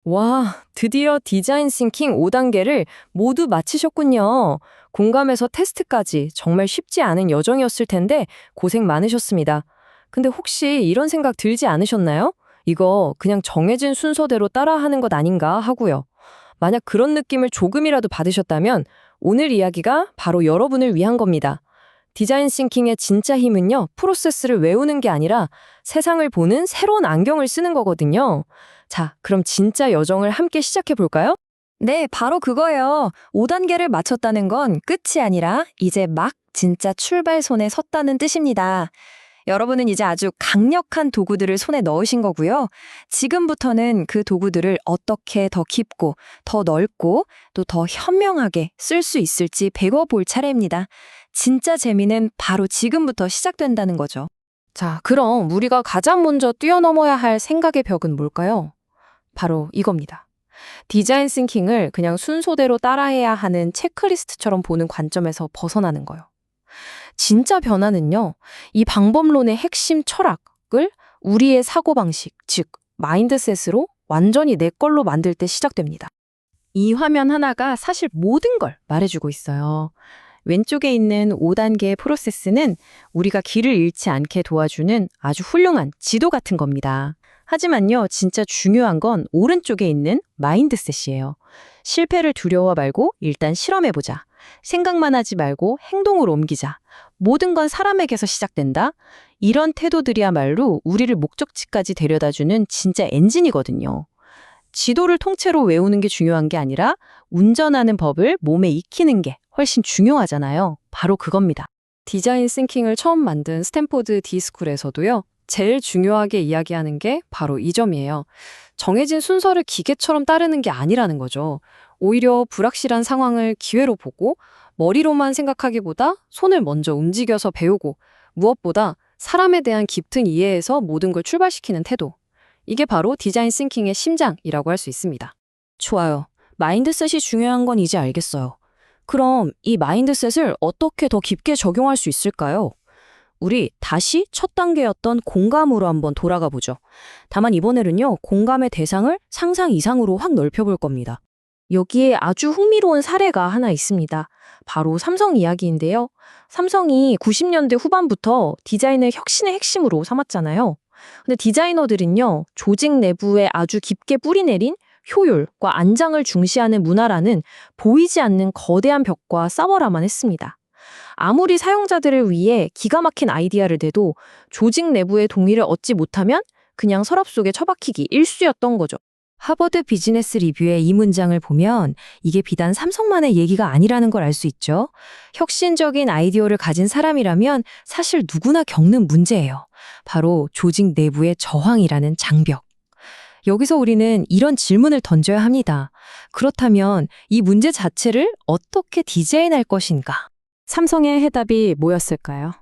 와, 드디어 디자인 싱킹 5단계를 모두 마치셨군요. 공감에서 테스트까지 정말 쉽지 않은 여정이었을 텐데 고생 많으셨습니다. 근데 혹시 이런 생각 들지 않으셨나요? 이거 그냥 정해진 순서대로 따라하는 것 아닌가 하고요. 만약 그런 느낌을 조금이라도 받으셨다면 오늘 이야기가 바로 여러분을 위한 겁니다. 디자인 싱킹의 진짜 힘은요, 프로세스를 외우는 게 아니라 세상을 보는 새로운 안경을 쓰는 거거든요. 자, 그럼 진짜 여정을 함께 시작해 볼까요? 네, 바로 그거예요. 5단계를 마쳤다는 건 끝이 아니라 이제 막 진짜 출발선에 섰다는 뜻입니다. 여러분은 이제 아주 강력한 도구들을 손에 넣으신 거고요. 지금부터는 그 도구들을 어떻게 더 깊고, 더 넓고, 또 더 현명하게 쓸 수 있을지 배워볼 차례입니다. 진짜 재미는 바로 지금부터 시작된다는 거죠. 자, 그럼 우리가 가장 먼저 뛰어넘어야 할 생각의 벽은 뭘까요? 바로 이겁니다. 디자인 싱킹을 그냥 순서대로 따라해야 하는 체크리스트처럼 보는 관점에서 벗어나는 거예요. 진짜 변화는요, 이 방법론의 핵심 철학을 우리의 사고방식, 즉, 마인드셋으로 완전히 내 걸로 만들 때 시작됩니다. 이 화면 하나가 사실 모든 걸 말해주고 있어요. 왼쪽에 있는 5단계의 프로세스는 우리가 길을 잃지 않게 도와주는 아주 훌륭한 지도 같은 겁니다. 하지만요, 진짜 중요한 건 오른쪽에 있는 마인드셋이에요. 실패를 두려워 말고 일단 실험해보자. 생각만 하지 말고 행동으로 옮기자. 모든 건 사람에게서 시작된다. 이런 태도들이야말로 우리를 목적지까지 데려다주는 진짜 엔진이거든요. 지도를 통째로 외우는 게 중요한 게 아니라 운전하는 법을 몸에 익히는 게 훨씬 중요하잖아요. 바로 그겁니다. 디자인 싱킹을 처음 만든 스탠포드 디스쿨에서도요. 제일 중요하게 이야기하는 게 바로 이 점이에요. 정해진 순서를 기계처럼 따르는 게 아니라는 거죠. 오히려 불확실한 상황을 기회로 보고 머리로만 생각하기보다 손을 먼저 움직여서 배우고 무엇보다 사람에 대한 깊은 이해에서 모든 걸 출발시키는 태도. 이게 바로 디자인 싱킹의 심장이라고 할 수 있습니다. 좋아요. 마인드셋이 중요한 건 이제 알겠어요. 그럼 이 마인드셋을 어떻게 더 깊게 적용할 수 있을까요? 우리 다시 첫 단계였던 공감으로 한번 돌아가 보죠. 다만 이번에는요, 공감의 대상을 상상 이상으로 확 넓혀볼 겁니다. 여기에 아주 흥미로운 사례가 하나 있습니다. 바로 삼성 이야기인데요. 삼성이 90년대 후반부터 디자인을 혁신의 핵심으로 삼았잖아요. 근데 디자이너들은요, 조직 내부에 아주 깊게 뿌리내린 효율과 안장을 중시하는 문화라는 보이지 않는 거대한 벽과 싸워라만 했습니다. 아무리 사용자들을 위해 기가 막힌 아이디어를 내도 조직 내부의 동의를 얻지 못하면 그냥 서랍 속에 처박히기 일쑤였던 거죠. 하버드 비즈니스 리뷰의 이 문장을 보면 이게 비단 삼성만의 얘기가 아니라는 걸 알 수 있죠. 혁신적인 아이디어를 가진 사람이라면 사실 누구나 겪는 문제예요. 바로 조직 내부의 저항이라는 장벽. 여기서 우리는 이런 질문을 던져야 합니다. 그렇다면 이 문제 자체를 어떻게 디자인할 것인가? 삼성의 해답이 뭐였을까요?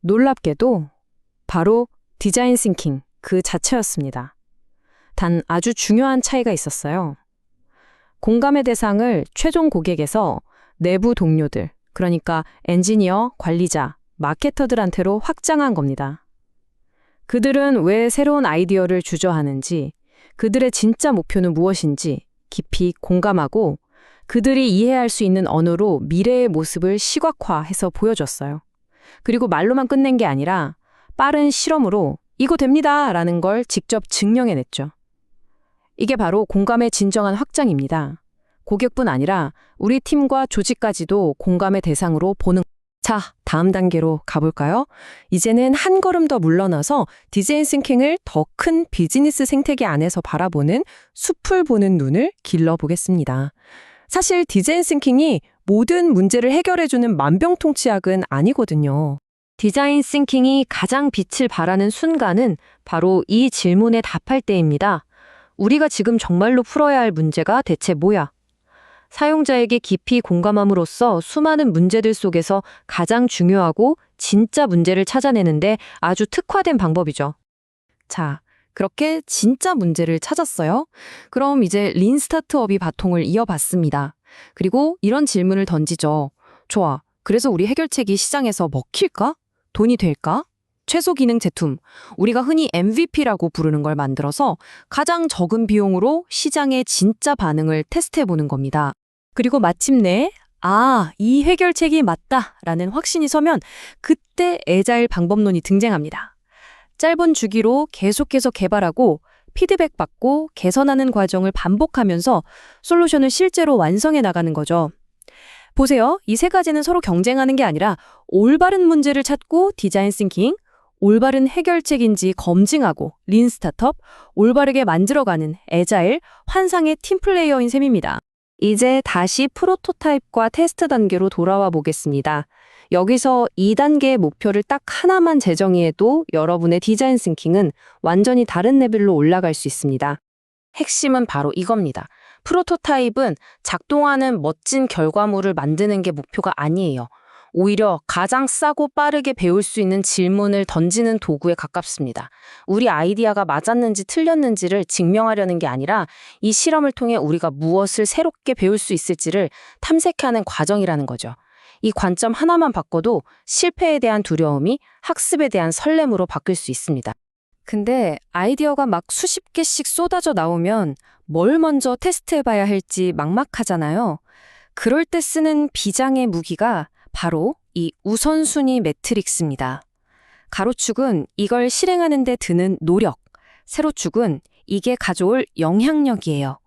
놀랍게도 바로 디자인 싱킹 그 자체였습니다. 단 아주 중요한 차이가 있었어요. 공감의 대상을 최종 고객에서 내부 동료들, 그러니까 엔지니어, 관리자, 마케터들한테로 확장한 겁니다. 그들은 왜 새로운 아이디어를 주저하는지, 그들의 진짜 목표는 무엇인지 깊이 공감하고 그들이 이해할 수 있는 언어로 미래의 모습을 시각화해서 보여줬어요. 그리고 말로만 끝낸 게 아니라 빠른 실험으로 이거 됩니다 라는 걸 직접 증명해냈죠. 이게 바로 공감의 진정한 확장입니다. 고객뿐 아니라 우리 팀과 조직까지도 공감의 대상으로 보는. 자, 다음 단계로 가볼까요? 이제는 한 걸음 더 물러나서 디자인 싱킹을 더 큰 비즈니스 생태계 안에서 바라보는 숲을 보는 눈을 길러보겠습니다. 사실 디자인 싱킹이 모든 문제를 해결해주는 만병통치약은 아니거든요. 디자인 싱킹이 가장 빛을 발하는 순간은 바로 이 질문에 답할 때입니다. 우리가 지금 정말로 풀어야 할 문제가 대체 뭐야? 사용자에게 깊이 공감함으로써 수많은 문제들 속에서 가장 중요하고 진짜 문제를 찾아내는데 아주 특화된 방법이죠. 자, 그렇게 진짜 문제를 찾았어요. 그럼 이제 린 스타트업이 바통을 이어봤습니다. 그리고 이런 질문을 던지죠. 좋아, 그래서 우리 해결책이 시장에서 먹힐까? 돈이 될까? 최소 기능 제품, 우리가 흔히 MVP라고 부르는 걸 만들어서 가장 적은 비용으로 시장의 진짜 반응을 테스트해 보는 겁니다. 그리고 마침내 이 해결책이 맞다라는 확신이 서면 그때 애자일 방법론이 등장합니다. 짧은 주기로 계속해서 개발하고 피드백 받고 개선하는 과정을 반복하면서 솔루션을 실제로 완성해 나가는 거죠. 보세요. 이 세 가지는 서로 경쟁하는 게 아니라 올바른 문제를 찾고 디자인 싱킹, 올바른 해결책인지 검증하고 린 스타트업, 올바르게 만들어가는 애자일, 환상의 팀플레이어인 셈입니다. 이제 다시 프로토타입과 테스트 단계로 돌아와 보겠습니다. 여기서 2단계의 목표를 딱 하나만 재정의해도 여러분의 디자인 싱킹은 완전히 다른 레벨로 올라갈 수 있습니다. 핵심은 바로 이겁니다. 프로토타입은 작동하는 멋진 결과물을 만드는 게 목표가 아니에요. 오히려 가장 싸고 빠르게 배울 수 있는 질문을 던지는 도구에 가깝습니다. 우리 아이디어가 맞았는지 틀렸는지를 증명하려는 게 아니라 이 실험을 통해 우리가 무엇을 새롭게 배울 수 있을지를 탐색하는 과정이라는 거죠. 이 관점 하나만 바꿔도 실패에 대한 두려움이 학습에 대한 설렘으로 바뀔 수 있습니다. 근데 아이디어가 막 수십 개씩 쏟아져 나오면 뭘 먼저 테스트해봐야 할지 막막하잖아요. 그럴 때 쓰는 비장의 무기가 바로 이 우선순위 매트릭스입니다. 가로축은 이걸 실행하는 데 드는 노력, 세로축은 이게 가져올 영향력이에요.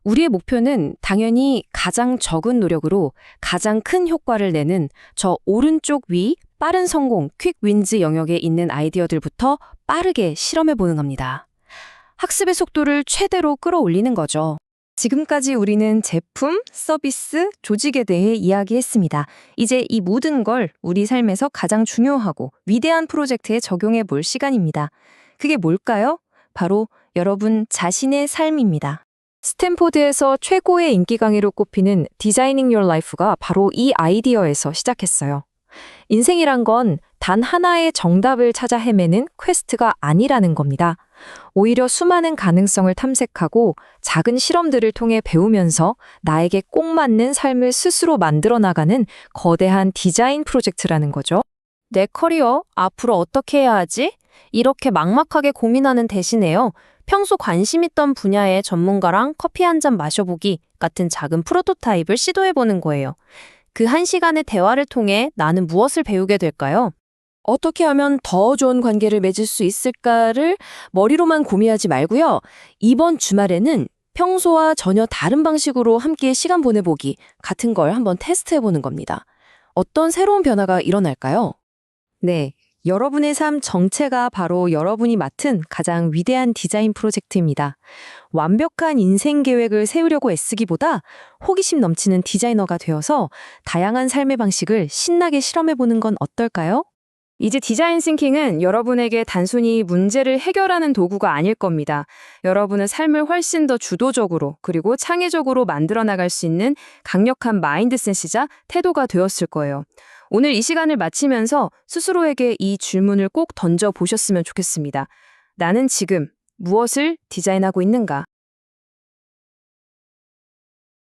우리의 목표는 당연히 가장 적은 노력으로 가장 큰 효과를 내는 저 오른쪽 위 빠른 성공, 퀵 윈즈 영역에 있는 아이디어들부터 빠르게 실험해보는 겁니다. 학습의 속도를 최대로 끌어올리는 거죠. 지금까지 우리는 제품, 서비스, 조직에 대해 이야기했습니다. 이제 이 모든 걸 우리 삶에서 가장 중요하고 위대한 프로젝트에 적용해 볼 시간입니다. 그게 뭘까요? 바로 여러분 자신의 삶입니다. 스탠포드에서 최고의 인기 강의로 꼽히는 Designing Your Life가 바로 이 아이디어에서 시작했어요. 인생이란 건 단 하나의 정답을 찾아 헤매는 퀘스트가 아니라는 겁니다. 오히려 수많은 가능성을 탐색하고 작은 실험들을 통해 배우면서 나에게 꼭 맞는 삶을 스스로 만들어 나가는 거대한 디자인 프로젝트라는 거죠. 내 커리어 앞으로 어떻게 해야 하지? 이렇게 막막하게 고민하는 대신에요. 평소 관심 있던 분야의 전문가랑 커피 한 잔 마셔보기 같은 작은 프로토타입을 시도해보는 거예요. 그 1시간의 대화를 통해 나는 무엇을 배우게 될까요? 어떻게 하면 더 좋은 관계를 맺을 수 있을까를 머리로만 고민하지 말고요. 이번 주말에는 평소와 전혀 다른 방식으로 함께 시간 보내보기 같은 걸 한번 테스트해보는 겁니다. 어떤 새로운 변화가 일어날까요? 네, 여러분의 삶 전체가 바로 여러분이 맡은 가장 위대한 디자인 프로젝트입니다. 완벽한 인생 계획을 세우려고 애쓰기보다 호기심 넘치는 디자이너가 되어서 다양한 삶의 방식을 신나게 실험해보는 건 어떨까요? 이제 디자인 싱킹은 여러분에게 단순히 문제를 해결하는 도구가 아닐 겁니다. 여러분의 삶을 훨씬 더 주도적으로 그리고 창의적으로 만들어 나갈 수 있는 강력한 마인드셋이자 태도가 되었을 거예요. 오늘 이 시간을 마치면서 스스로에게 이 질문을 꼭 던져보셨으면 좋겠습니다. 나는 지금 무엇을 디자인하고 있는가?